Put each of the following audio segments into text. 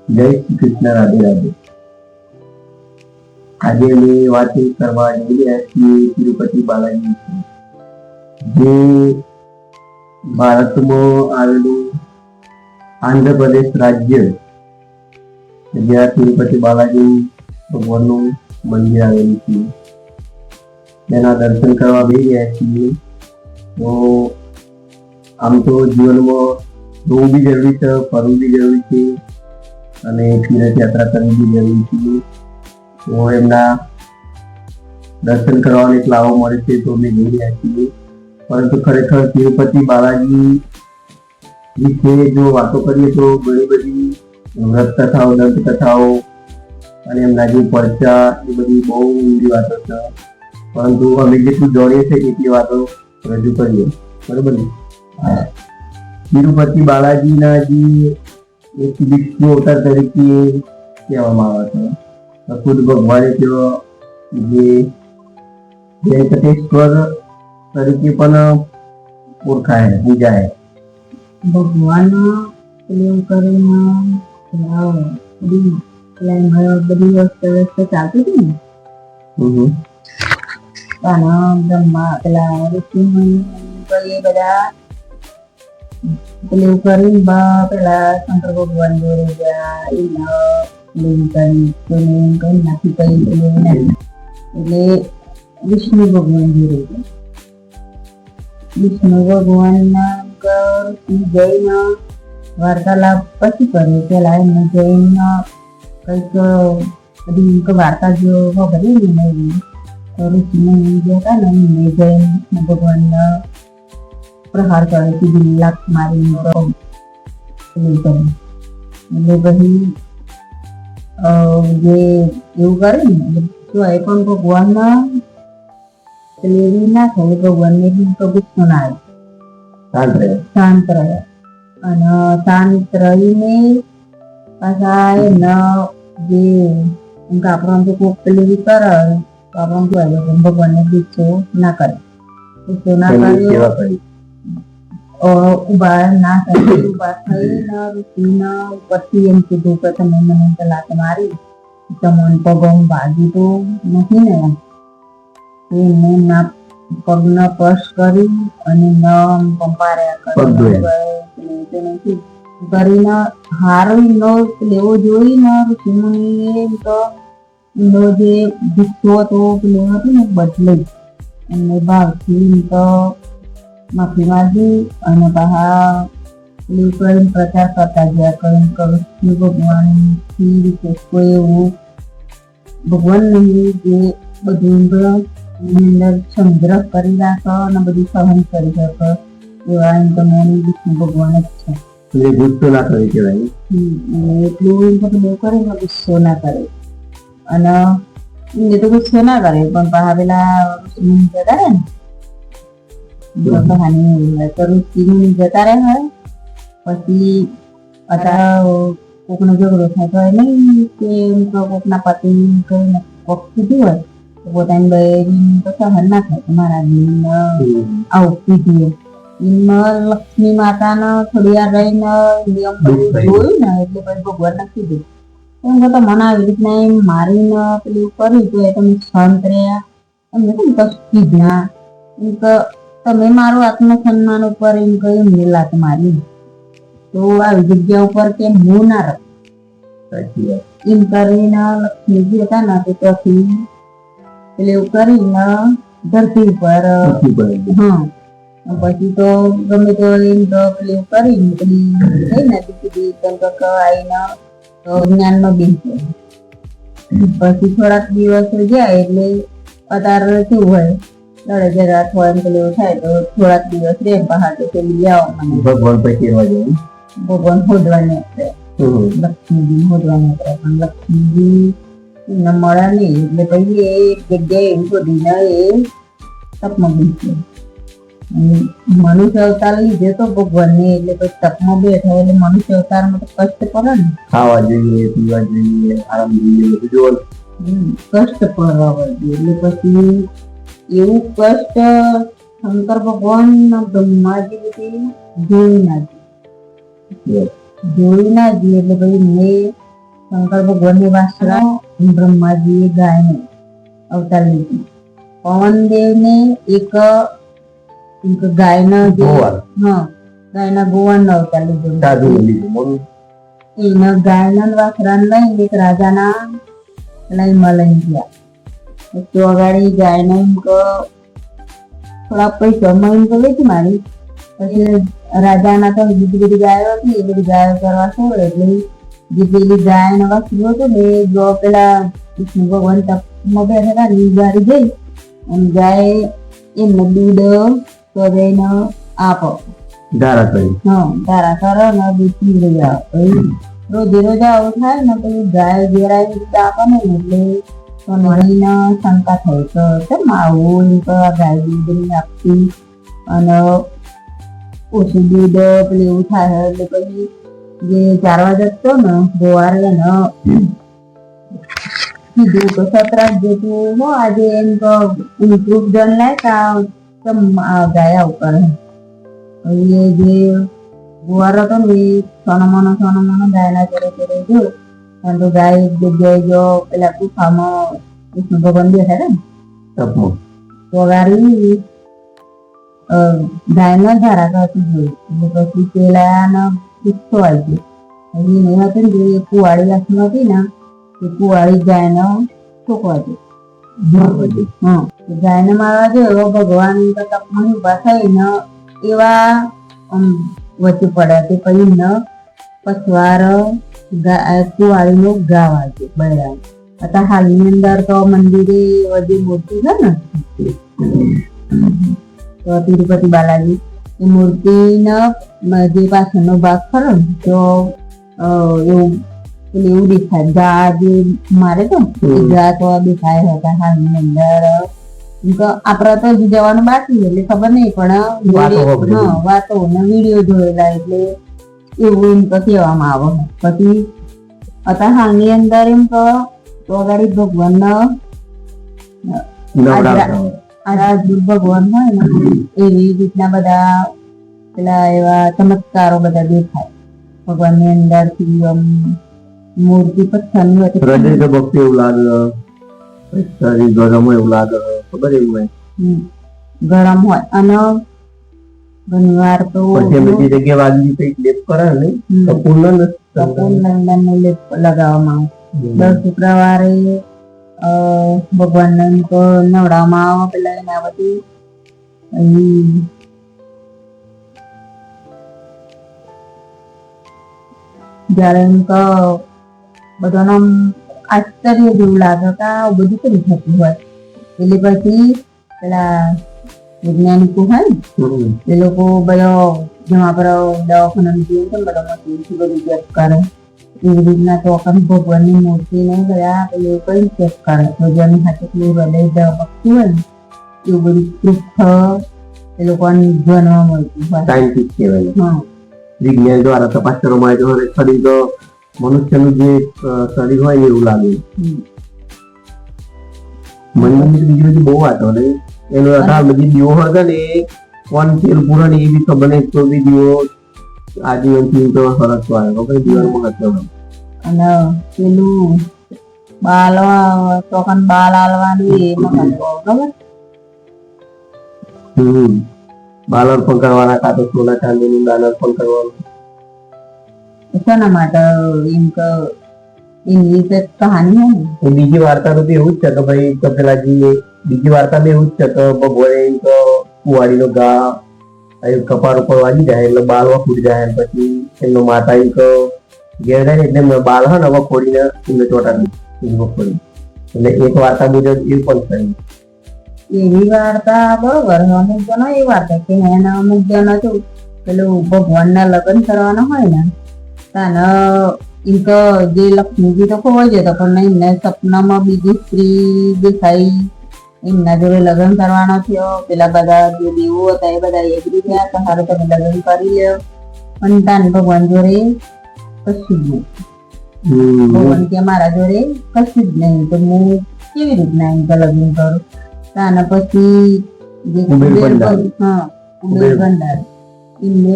જય શ્રી કૃષ્ણ, રાધે રાધે. આજે અમે વાતો કરવા જઈ રહ્યા છીએ તિરુપતિ બાલાજી, જે ભારતમાં આવેલું આંધ્રપ્રદેશ રાજ્ય, જ્યાં તિરુપતિ બાલાજી ભગવાનનું મંદિર આવેલું છે. તેના દર્શન કરવા જઈ રહ્યા છીએ. તો આમ તો જીવનમાં જોવું બી જરૂરી છે, ફરવું બી જરૂરી છે અને તીર્થયાત્રા કરવી બી જરૂરી છે. તો એમના દર્શન કરવાનો એક લાવો મળે છે, તો અમે જઈ રહ્યા છીએ. પરંતુ ખરેખર તિરુપતિ બાલાજી વિશે જો વાતો કરીએ તો ઘણી બધી વ્રત કથાઓ, દંત કથાઓ અને એમના જે પરચા, એ બધી બહુ ઊંડી વાતો છે. પરંતુ અમે જેટલું જાણીએ છીએ એટલી વાતો રજૂ કરીએ, બરોબર ને? તિરુપતિ બાલાજીના જે એક વિષ્ણુ અવતાર તરીકે કહેવામાં આવે છે. ખુદ ભગવાને ત્યાં જે વેંકટેશ્વર તરીકે પણ ઓળખાય, પૂજાય. ભગવાન એવું કરીને બધી વસ્તુ ચાલતી હતી ને, બ્રહ્મા પેલા ઋષિ બધા પેલું કરી પેલા શંકર ભગવાન જોડે ગયા, એટલે વિષ્ણુ ભગવાન જોડે ગયા. વિષ્ણુ ભગવાન જઈને વાર્તાલાપ પછી કર્યો. પેલા એમને જઈને કઈક બધી વાર્તા જો ખબરી ને ઋષિને ગયા હતા ને, એમને જઈને વિષ્ણુ ભગવાન પ્રહાર કરે છે, લાખ મારી એટલે પછી જે એવું કરે ને તો એ પણ ભગવાન એવી ના થાય, ભગવાનને તો ગુસ્સો ના આવે, શાંત રહે. અને શાંત રહીને પાછા એના જે આપણને તો કોક પેલી કરે તો આપણને ભગવાનને ગુસ્સો ના કરે, ગુસ્સો ના કરે, ઉભા ના થાય. ઉભા થઈને ઋષિના ઉપરથી એમ કીધું કે તમે મને લાત મારી, તમને પગમ ભાગી તો નથી ને? એમને ના પગનો સ્પર્શ કરી અને પંપાર્યા કરીને હારી લેવો જોઈને ઋષિમુનિએ તો જે ગુસ્સો હતો પેલો હતો ને બદલે એમને ભાવથી તો માફી માંગી અને પાછા પેલું કરીને પ્રચાર કરતા ગયા. કરીને કૃષ્ણ ભગવાનથી વિશેષ કોઈ એવું ભગવાન નહીં જે બધું અંદર સંગ્રહ કરી રાખે અને બધું સહન કરી શકે એવા તમે વિષ્ણુ ભગવાન જ છે. ગુસ્સો ના કરે કહેવાય. એટલું બધું કરે ને ગુસ્સો ના કરે. અને એ તો ગુસ્સો ના કરે પણ પાછા પેલા જતા રહે ને કહાની જતા રહે હોય પછી અત્યારે કોકનો ઝઘડો થાય તો નહીં કે કોકના પતિ કઈને કોક કીધું હોય તો પોતાની બહેરી તો સહન ના થાય કે મારા આવું કીધું. એમાં લક્ષ્મી માતાને થોડી વાર રહીને નિયમ જોયું ને એટલે પછી ભગવાનને કીધું એમ કે મને આવી રીતના એમ મારીને પેલું કર્યું તો એ તમે શાંત રહ્યા, એમને કેમ કશું કીધા એમ કે તમે મારું આત્મસન્માન ઉપર એમ કહ્યું મેં લાત મારી તો આવી જગ્યા ઉપર કેમ હું ના રહું એમ કરીને લક્ષ્મીજી હતા ને તો ત્યાંથી પેલું કરીને ધરતી ઉપર પછી તો ગમે તો એમ તો પેલું કરીને પેલી કઈ નથી કીધી આવીને જ્ઞાનમાં બેસે. પછી થોડાક દિવસ જાય એટલે અત્યારે કેવું હોય લડે જરા થોડા પેલું થાય તો થોડાક દિવસ રે બહાર તો પેલી આવવા મને ભગવાન પછી ભગવાન હોદવા નીકળે, લક્ષ્મીજી હોદવા નીકળે પણ લક્ષ્મીજી એમને મળે નહીં એટલે પછી એ જગ્યાએ એવી શોધીને એ તપમાં બેસે. મનુષ્ય અવતાર લીધે તો ભગવાનને એટલે પછી તપમાં બેઠા એટલે મનુષ્ય અવતારમાં તો કષ્ટ પડે ને, ખાવા જોઈએ, પીવા જોઈએ, આરામ જોઈએ, બધું કષ્ટ પડવા જોઈએ. એટલે પછી એવું કષ્ટ શંકર ભગવાન બ્રહ્માજી જોઈ ના જોઈએ એટલે ભાઈ મેં શંકર ભગવાનની વાસરા બ્રહ્માજીએ ગાયને અવતાર લીધી. પવનદેવને એક ગાયના જે ગાયના ગોવાળનો અવતાર લીધો. એના ગાયના વાસરાને લઈને એક રાજાના લઈમાં લઈને ગયા. તો અગાડી ગાયને એમ કે થોડા પૈસા એમ તો વેચી મારી. પછી રાજાના તો બીજી બધી ગાયો હતી, એ બધી ગાયો કરવા છોડે એટલે જે પેલી ગાયનો વાસરું હતું ને જો પેલા વિષ્ણુ ભગવાન તપમાં બેઠા હતા ને ગાડી જઈ અને ગાય એમને દૂધ કરીને આપો ધારા કરો ને દૂધ પી જાઓ. પછી રોજે રોજ આવું થાય ને પછી ગાય ઘેરાય દૂધ આપે ને એટલે સોનવાણીને શંકા થઈ તો કેમ આવું ગાય દૂધ નહીં આપતી અને ઓછું દૂધ પેલું એવું થાય. એટલે પછી જે ચારવા જતો ને ગોવારે ને કીધું તો સતરાજ જેટલું આજે એમ તો ઇમ્પ્રુવ જન લાય ગાય આવું કરે. એ જે ગુવારો હતો ને એ સોનામાનો ગાયના ચરે ગયો. કારણ તો ગાય એક જગ્યાએ જો પેલા ગુફામાં વિષ્ણુ ભગવાન બેઠા ને વગારી ગાયનો ધારા કરતી જોઈ. એટલે પછી પેલા ગુસ્સો આવી ગયો. એ હતી ને જે કુવાડી આસન હતી ને એ કુવાડી ગાયનો ઠોકવા દે. ગાયને મારવા દે એવો ભગવાન તપમાં ઉભા થઈને એવા વચ્ચે પડ્યા તે પછી ન પસવાર કુવાડીનો ગાવ આવ્યો બળ્યા. અત્યારે હાલની અંદર તો મંદિરે બધી મૂર્તિ છે ને તો તિરુપતિ બાલાજી એ મૂર્તિના જે પાછળનો ભાગ ખરો ને તો એવું દેખાય ગા જે મારે તો એ ગા તો દેખાય હતા હાલની અંદર. આપડે તો જવાનું બાકી એટલે ખબર નહીં પણ વાતો ને વિડીયો જોયેલા એટલે એવું એમ તો કહેવામાં આવે. પછી અત્યારે હાલની અંદર એમ તો અગાડી ભગવાન ભગવાન હોય ને એવી રીતના બધા પેલા એવા ચમત્કારો બધા દેખાય ભગવાનની અંદર થી. મૂર્તિ પથ્થરની હતી ભક્તિ એવું લાગે, ગરમ હોય એવું લાગે, ખબર એવું હોય ગરમ હોય. અને ઘણી વાર તો બધી જગ્યાએ વાગી લેપ કરે ને નંદન નો લેપ લગાવવામાં આવે. દર શુક્રવારે ભગવાનને નવડાવવામાં આવે. પેલા એના બધી જયારે એમ તો બધાનો આશ્ચર્ય જેવું લાગે કે આ બધું કરી થતું હોય. એટલે પછી પેલા વૈજ્ઞાનિકો હોય ને એ લોકો બધો જમા પર દવાખાના બધો મશીનથી બધું ચેક કરે. એવી રીતના તો ભગવાનની મૂર્તિને બધા પેલું કઈ ચેક કરે ભગવાનની સાથે પેલું હૃદય પક્ષી હોય ને એવું બધું પ્રૂફ એ લોકોને જાણવા મળતું હોય. વિજ્ઞાન દ્વારા તપાસ કરવામાં આવે તો શરીર તો મનુષ્યનું જે શરીર હોય એવું લાગે. મને બીજી બધી બહુ વાતો ને એનો બધી દીવો હતા ને કોણ તેલ પૂરા ને એ બી ખબર નહીં તો બી દીવો આજીવનથી તો સરસ આવે ખબર દીવાનું મહત્વ. અને પેલું બાલ ચોકન બાલ આલવાની એ મહત્વ ખબર. બાલ અર્પણ કરવાના કાં તો સોના ચાંદીનું દાન અર્પણ કરવાનું. શેના માટે એમ કે એની રીતે કહાની હોય ને. બીજી વાર્તા તો એવું જ છે કે ભાઈ કપિલાજી બીજી વાર્તા બી એવું જ છે કે ભગવાને એમ તો કુવાડીનો ઘા કપાળ ઉપર વાગી જાય એટલે બાલવા ફૂટી જાય. પછી એમનો માતા એમ કે ઘેર જાય એટલે બાલ હોય ને હવે ફોડીને એમને ચોટાડી ફોડી. એટલે એક વાર્તા મુજબ એવું પણ થયું. એવી વાર્તા બરોબર. અમુક જણો એ વાર્તા કે એના અમુક જણો તો પેલું ભગવાનના લગ્ન કરવાના હોય ને તાને એમ તો જે લક્ષ્મીજી તો ખોવાઈ જતો પણ એમને સપનામાં બીજી સ્ત્રી દેખાઈ એમના જોડે લગ્ન કરવાનો થયો. પેલા બધા જે દેવો હતા એ બધા એગ્રી થયા તો સારું તમે લગ્ન કરી લ્યો. પણ તાન ભગવાન જોડે કશું જ નહીં. ભગવાન કે મારા જોડે કશું જ નહીં તો હું કેવી રીતના એમ લગ્ન કરું. તાને પછી જે કુબેર ભંડાર એમને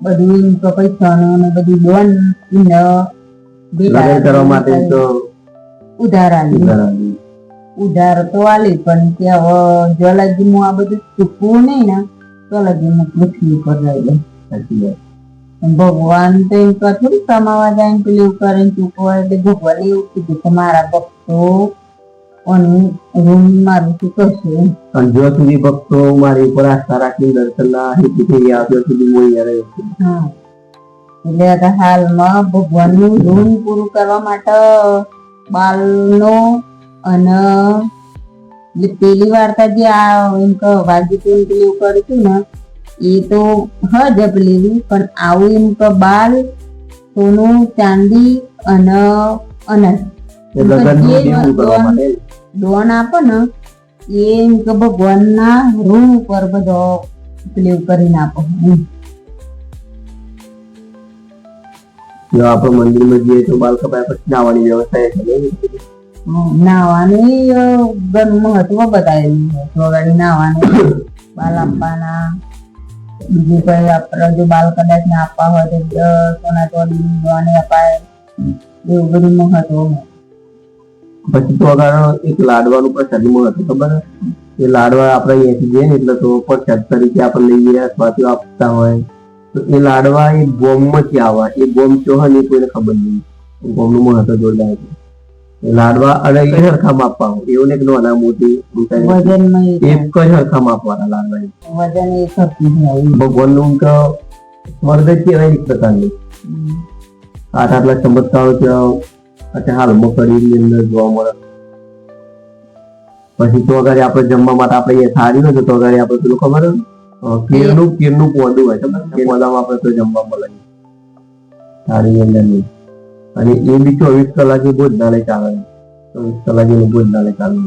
બધું એમ પૈસાનું ને બધું લોન એમને લગ્ન કરવા માટે તો ઉધાર આલી ઘણા ઉધાર તો આલી પણ કે હવે જ્વાલાજીમાં આ બધું ચૂકવું નહીં ને જ્વાલાજીમાં પૃથ્વી ઉપર રહી લે સાચી વાત. ભગવાન તો એમ કે થોડી કમાવા જાય ને પેલું કરે ને ચૂકવા એટલે ભગવાન એવું કીધું કે મારા ભક્તો રૂમ મારું શું કરશે એમ. અને જો સુધી ભક્તો મારી ઉપર આસ્થા રાખીને દર્શનના હેતુથી આવ્યો સુધી હું અહીંયા રહ્યો છું. હા એટલે आता હાલમાં ભગવાનનું ઋણ પૂરું કરવા માટે બાલનો અને પેલી વાર્તા જે આ એમ કે વાલજીતું પેલું કર્યું ને એ તો હજ પેલી પણ આવું એમ કે બાલ સોનું ચાંદી અને અનાજ એ લગ્નનું દેવું કરવા માટે દોન આપે ને એ એમ કે ભગવાનના ઋણ ઉપર બધો પેલું કરીને આપો એમ. જો આપણે મંદિરમાં જઈએ તો બાલ કપાયા પછી નાવાની વ્યવસ્થા એ છે. નાવાનું ઘણું મહત્વ બતાવેલું છે. વગાડી નાવાનું બાલ આપવાના બીજું કઈ આપણે જો બાલ કદાચ ના આપવા હોય તો સોના ચોડી દોને અપાય એવું બધું મહત્વ હોય. પછી તો આગળ એક લાડવાનું પ્રસાદી મહત્વ ખબર હે? એ લાડવા આપણે અહીંયાથી જઈએ ને એટલે તો પ્રસાદ તરીકે આપણે લઈએ અથવા તો આપતા હોય તો એ લાડવા એ ગોમમાંથી આવે. એ ગોમ ચો હોય ને એ કોઈને ખબર નહીં. ગોમનું મહત્વ જોરદાર છે. એ લાડવા અને એ હરખામાં આપવા હોય એવું ને કે નાના મોટી વજનમાં એક જ હરખામાં આપવાના લાડવા. વજન એ સરખું હોય. ભગવાનનું તો સ્વર્ગ જ કહેવાય એક પ્રકારનું. આટલા ચમત્કારો ત્યાં અત્યારે હાલમાં શરીરની અંદર જોવા મળે. પછી તો અગાડી આપણે જમવા માટે આપણે અહીંયા થાળી હોય તો અગાડી આપણે પેલું ખબર કેરનું પોદું હોય ખબર? એ પોદામાં આપણે તો જમવા મળે થાળીની અંદર નહીં. અને એ બી 24 કલાકે ભોજનાલય ચાલે. 24 કલાકે ભોજનાલય ચાલે.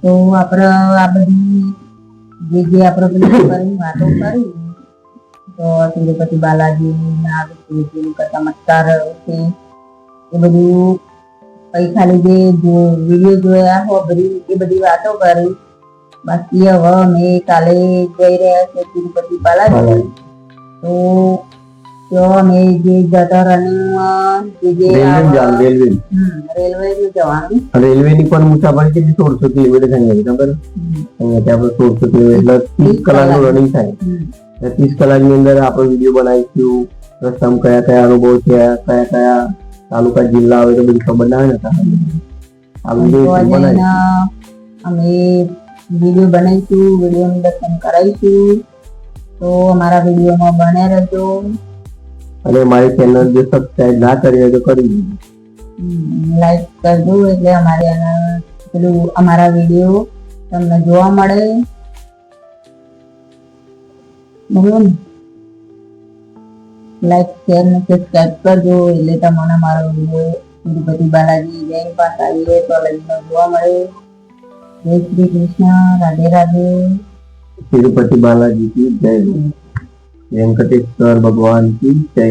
તો આપણે આ બધી જે આપણે પેલી કરી વાતો કરી તો તિરુપતિ બાલાજી ના ચમત્કાર છે એ બધું કઈ ખાલી જે વિડીયો જોયા હો એ બધી વાતો કરી. બાકી હવે અમે કાલે જઈ રહ્યા છે તિરુપતિ બાલાજી તો ત્યાં અમે જે જતા રનિંગ રેલવે જવાનું. રેલવે ની પણ મુસાફરી કેટલી 1600 કિલોમીટર થાય ખબર? અહીંયાથી આપણે 1600 કિલોમીટર એટલે 30 કલાકનું રનિંગ થાય. 30 કલાકની અંદર આપણે વિડીયો બનાવીશું. રસ્તામાં કયા કયા અનુભવ થયા, કયા કયા તાલુકા જિલ્લા આવે તો બધી ખબર ના હોય ને. અમે વિડીયો બનાવીશું, વિડીયોનું દર્શન કરાવીશું. તો અમારા વિડીયોમાં બને રહેજો. અને મારી ચેનલ જો સબસ્ક્રાઇબ ના કરી હોય તો કરી દીધું, લાઈક કરજો એટલે અમારા વિડીયો તમને જોવા મળે. બરોબર ને? લાઈક શેર ને સબસ્ક્રાઇબ કરજો એટલે તમને મારો વિડીયો તિરુપતિ બાલાજી જય પાસા જોવા મળે. જય શ્રી કૃષ્ણ. રાધે રાધે. તિરુપતિ બાલાજી की जय, वेंकटेश्वर भगवान की जय।